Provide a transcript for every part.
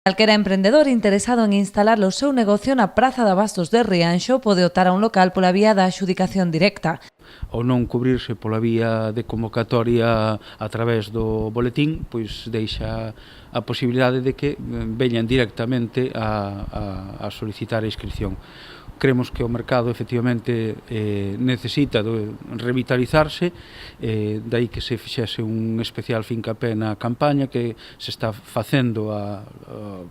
Calquera emprendedor interesado en instalar o seu negocio na Praza de Abastos de Rianxo pode optar a un local pola vía da adxudicación directa. Ao non cubrirse pola vía de convocatoria a través do boletín, pois deixa a posibilidade de que veñan directamente a solicitar a inscripción. Creemos que o mercado efectivamente necesita de revitalizarse, dai que se fixese un especial fincapé na campaña que se está facendo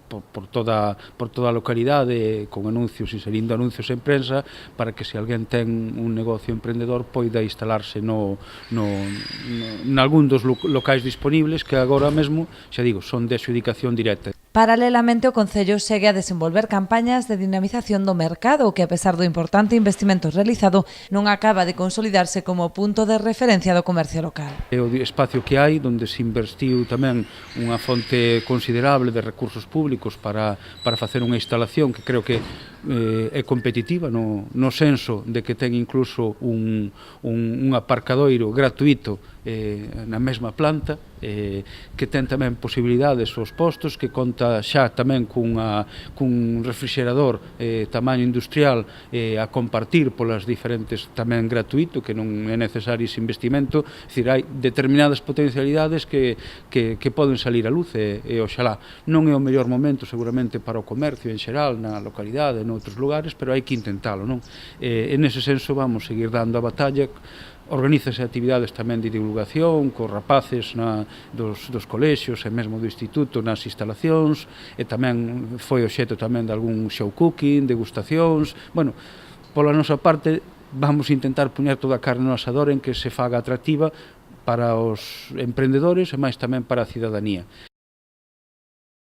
por toda a localidade, con anuncios, inserindo anuncios en prensa, para que se alguén ten un negocio emprendedor poida instalarse nalgún dos locais disponibles que agora mesmo, xa digo, son de adxudicación directa. Paralelamente, o Concello segue a desenvolver campañas de dinamización do mercado que, a pesar do importante investimento realizado, non acaba de consolidarse como punto de referencia do comercio local. É o espacio que hai, onde se investiu tamén unha fonte considerable de recursos públicos para facer unha instalación que creo que é competitiva no senso de que ten incluso un aparcadoiro gratuito na mesma planta, que ten tamén posibilidades aos postos, que conta xa tamén cun refrigerador tamaño industrial a compartir polas diferentes, tamén gratuito, que non é necesario ese investimento. É dicir, hai determinadas potencialidades que poden salir á luz e oxalá. Non é o mellor momento seguramente para o comercio en xeral, na localidade, noutros lugares, pero hai que intentalo, non? E nese senso vamos seguir dando a batalla. Organízase actividades tamén de divulgación cos rapaces dos colexios e mesmo do instituto nas instalacións, e tamén foi obxecto tamén de algún show cooking, degustacións. Bueno, pola nosa parte vamos intentar poñer toda a carne no asador en que se faga atractiva para os emprendedores e máis tamén para a cidadanía.